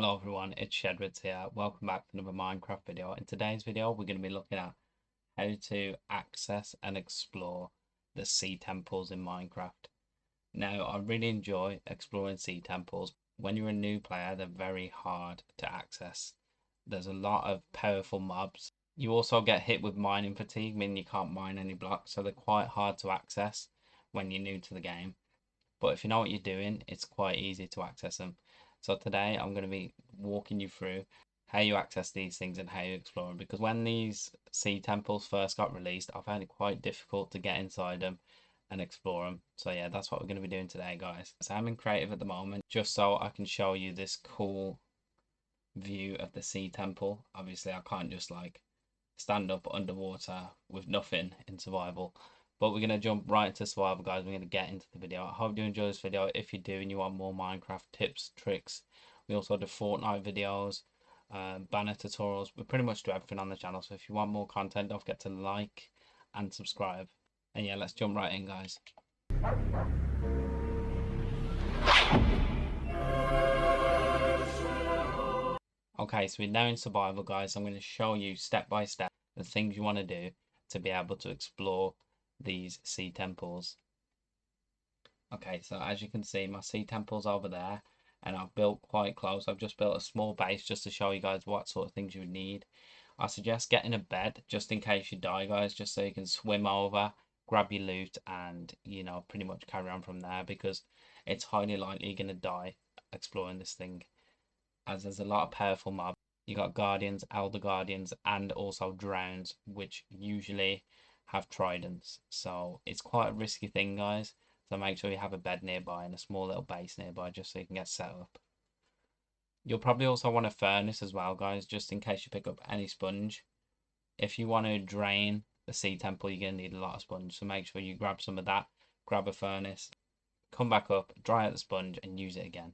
Hello everyone, it's Shedwards here. Welcome back to another Minecraft video. In today's video, we're going to be looking at how to access and explore the sea temples in Minecraft. Now, I really enjoy exploring sea temples. When you're a new player, they're very hard to access. There's a lot of powerful mobs. You also get hit with mining fatigue, meaning you can't mine any blocks, so they're quite hard to access when you're new to the game. But if you know what you're doing, it's quite easy to access them. So today I'm going to be walking you through how you access these things and how you explore them. Because when these sea temples first got released, I found it quite difficult to get inside them and explore them. So yeah, that's what we're going to be doing today, guys. So I'm in creative at the moment, just so I can show you this cool view of the sea temple. Obviously, I can't just like stand up underwater with nothing in survival. But we're going to jump right into survival, guys. We're going to get into the video. I hope you enjoy this video. If you do and you want more Minecraft tips, tricks, we also do Fortnite videos, banner tutorials. We pretty much do everything on the channel. So if you want more content, don't forget to like and subscribe. And yeah, let's jump right in, guys. Okay, so we're now in survival, guys. I'm going to show you step by step the things you want to do to be able to explore these sea temples. Okay, so as you can see, my sea temple's over there, and I've built quite close. I've just built a small base just to show you guys what sort of things you would need. I suggest getting a bed just in case you die, guys, just so you can swim over, grab your loot, and pretty much carry on from there, because it's highly likely you're gonna die exploring this thing, as there's a lot of powerful mobs. You got guardians, elder guardians, and also drowns, which usually have tridents. So it's quite a risky thing, guys. So make sure you have a bed nearby and a small little base nearby just so you can get set up. You'll probably also want a furnace as well, guys, just in case you pick up any sponge. If you want to drain the sea temple, you're going to need a lot of sponge. So make sure you grab some of that, grab a furnace, come back up, dry out the sponge, and use it again.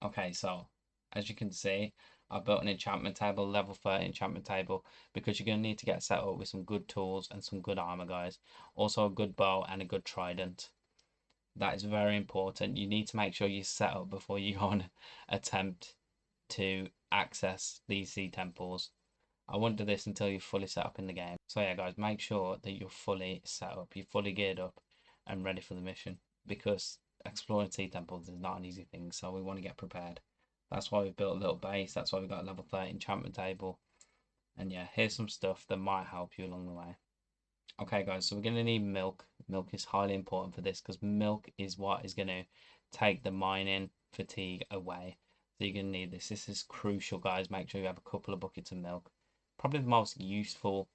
Okay, so as you can see, I've built an enchantment table, level 30 enchantment table, because you're going to need to get set up with some good tools and some good armor, guys. Also a good bow and a good trident. That is very important. You need to make sure you set up before you go and attempt to access these sea temples. I won't do this until you're fully set up in the game. So yeah, guys, make sure that you're fully set up, you're fully geared up and ready for the mission, because exploring sea temples is not an easy thing, so we want to get prepared. That's why we've built a little base. That's why we've got a level 30 enchantment table. And yeah, here's some stuff that might help you along the way. Okay, guys, so we're going to need milk. Milk is highly important for this, because milk is what is going to take the mining fatigue away. So you're going to need this. This is crucial, guys. Make sure you have a couple of buckets of milk. Probably the most useful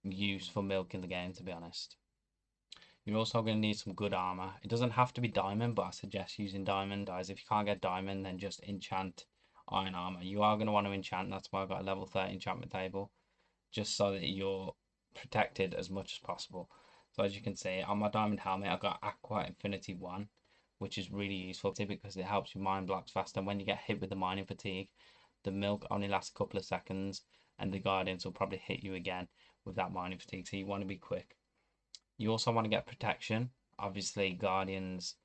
milk in the game, to be honest. You're also going to need some good armor. It doesn't have to be diamond, but I suggest using diamond, guys. If you can't get diamond, then just enchant iron armor. You are going to want to enchant. That's why I've got a level 30 enchantment table, just so that you're protected as much as possible. So as you can see, on my diamond helmet, I've got Aqua Infinity 1, which is really useful because it helps you mine blocks faster. When you get hit with the mining fatigue, the milk only lasts a couple of seconds, and the guardians will probably hit you again with that mining fatigue, so you want to be quick. You also want to get protection. Obviously, guardians,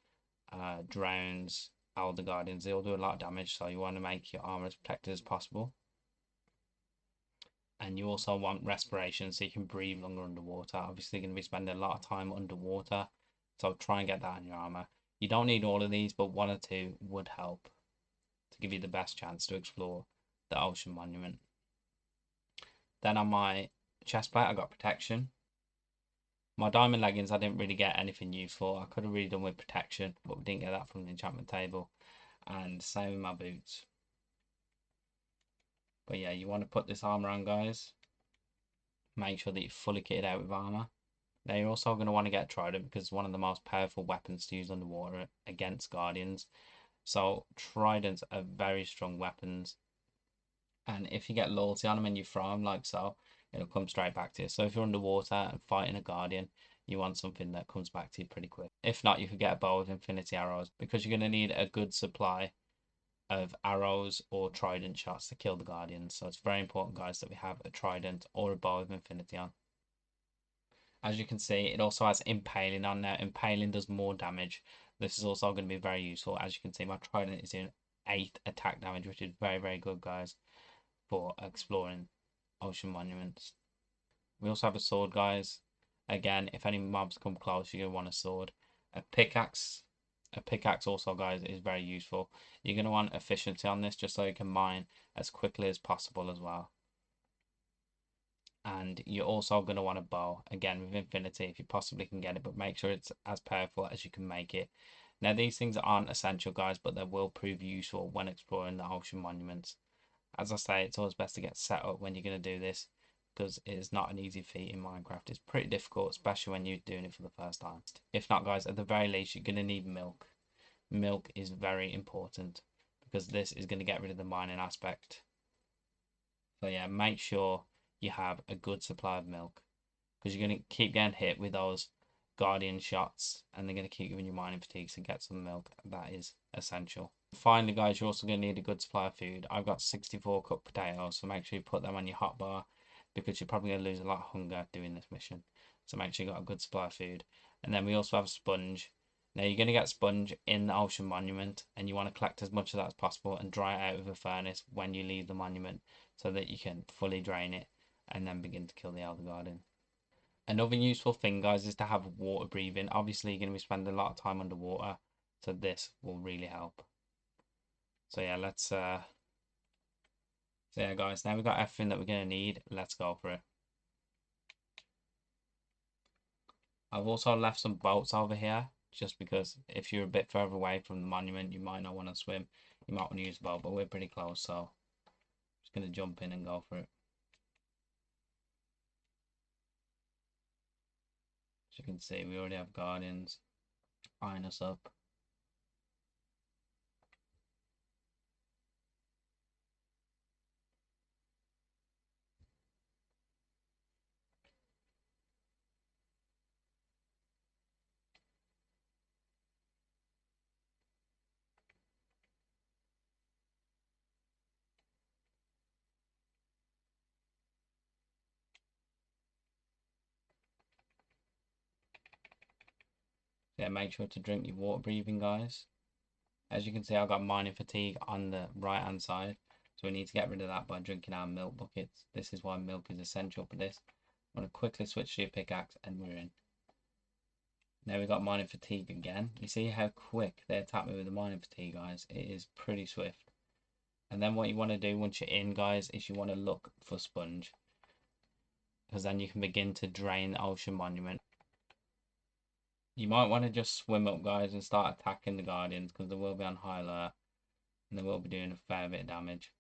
drones, elder guardians, they all do a lot of damage, so you want to make your armor as protected as possible. And you also want respiration, so you can breathe longer underwater. Obviously, you're going to be spending a lot of time underwater, so try and get that in your armor. You don't need all of these, but one or two would help to give you the best chance to explore the ocean monument. Then on my chestplate, I got protection. My diamond leggings, I didn't really get anything useful. I could have really done with protection, but we didn't get that from the enchantment table. And same with my boots. But yeah, you want to put this armor on, guys. Make sure that you're fully kitted out with armor. Now you're also going to want to get trident, because it's one of the most powerful weapons to use underwater against guardians. So tridents are very strong weapons, and if you get loyalty on them and you throw them like so, it'll come straight back to you. So if you're underwater and fighting a guardian, you want something that comes back to you pretty quick. If not, you could get a bow with infinity arrows, because you're going to need a good supply of arrows or trident shots to kill the guardians. So it's very important, guys, that we have a trident or a bow with infinity on. As you can see, it also has impaling on there. Impaling does more damage. This is also going to be very useful. As you can see, my trident is doing 8 attack damage, which is very, very good, guys, for exploring ocean monuments. We also have a sword, guys. Again, if any mobs come close, you're going to want a sword. A pickaxe. A pickaxe also, guys, is very useful. You're going to want efficiency on this just so you can mine as quickly as possible as well. And you're also going to want a bow, again, with infinity if you possibly can get it, but make sure it's as powerful as you can make it. Now, these things aren't essential, guys, but they will prove useful when exploring the ocean monuments. As I say, it's always best to get set up when you're going to do this, because it is not an easy feat in Minecraft. It's pretty difficult, especially when you're doing it for the first time. If not, guys, at the very least, you're going to need milk. Milk is very important because this is going to get rid of the mining aspect. So yeah, make sure you have a good supply of milk, because you're going to keep getting hit with those guardian shots and they're going to keep giving you mining fatigue, so get some milk. That is essential. Finally, guys, you're also going to need a good supply of food. I've got 64 cooked potatoes, so make sure you put them on your hotbar, because you're probably going to lose a lot of hunger doing this mission. So make sure you got a good supply of food. And then we also have a sponge. Now you're going to get sponge in the ocean monument, and you want to collect as much of that as possible and dry it out with a furnace when you leave the monument, so that you can fully drain it and then begin to kill the Elder Guardian. Another useful thing, guys, is to have water breathing. Obviously, you're going to be spending a lot of time underwater, so this will really help. So yeah, guys, now we've got everything that we're going to need. Let's go for it. I've also left some boats over here, just because if you're a bit further away from the monument, you might not want to swim. You might want to use a boat, but we're pretty close, so I'm just going to jump in and go for it. As you can see, we already have guardians eyeing us up. Yeah, make sure to drink your water breathing, guys. As you can see, I've got mining fatigue on the right hand side, so we need to get rid of that by drinking our milk buckets. This is why milk is essential for this. I'm going to quickly switch to your pickaxe and we're in. Now we've got mining fatigue again. You see how quick they attack me with the mining fatigue, guys. It is pretty swift. And then what you want to do once you're in, guys, is you want to look for sponge, because then you can begin to drain the ocean monument. You might want to just swim up, guys, and start attacking the guardians, because they will be on high alert and they will be doing a fair bit of damage.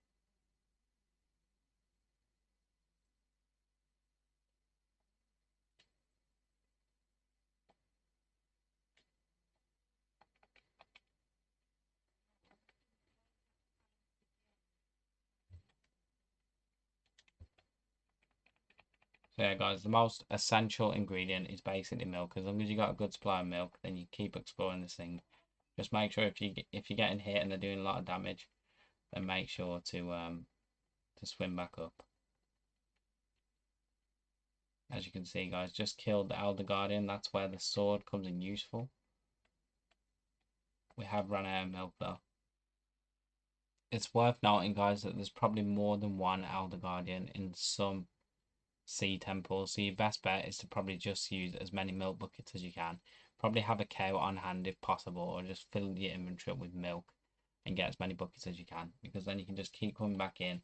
So yeah, guys, the most essential ingredient is basically milk. As long as you got a good supply of milk, then you keep exploring this thing. Just make sure if you're getting hit and they're doing a lot of damage, then make sure to swim back up. As you can see, guys, just killed the Elder Guardian. That's where the sword comes in useful. We have run out of milk though. It's worth noting, guys, that there's probably more than one Elder Guardian in some sea temples, so your best bet is to probably just use as many milk buckets as you can. Probably have a cow on hand if possible, or just fill your inventory up with milk and get as many buckets as you can, because then you can just keep coming back in,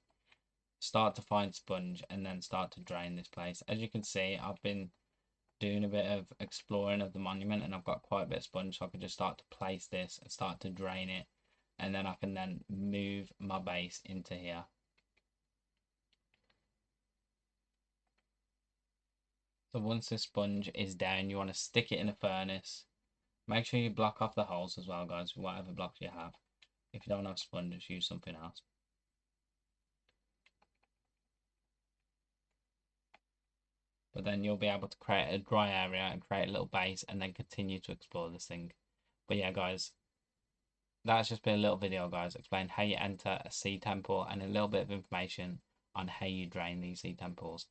start to find sponge, and then start to drain this place. As you can see, I've been doing a bit of exploring of the monument and I've got quite a bit of sponge, so I can just start to place this and start to drain it, and then I can then move my base into here. So once this sponge is down, you want to stick it in a furnace. Make sure you block off the holes as well, guys, whatever blocks you have. If you don't have sponge, just use something else. But then you'll be able to create a dry area and create a little base and then continue to explore this thing. But yeah, guys, that's just been a little video, guys, explain how you enter a sea temple and a little bit of information on how you drain these sea temples.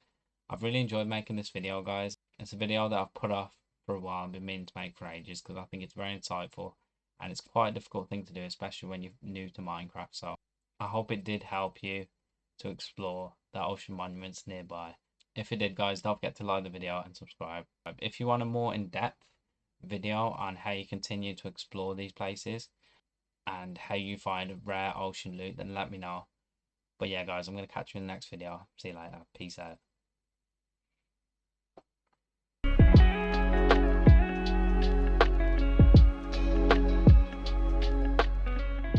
I've really enjoyed making this video, guys. It's a video that I've put off for a while and been meaning to make for ages, because I think it's very insightful and it's quite a difficult thing to do, especially when you're new to Minecraft. So I hope it did help you to explore the ocean monuments nearby. If it did, guys, don't forget to like the video and subscribe. If you want a more in-depth video on how you continue to explore these places and how you find rare ocean loot, then let me know. But yeah, guys, I'm going to catch you in the next video. See you later. Peace out.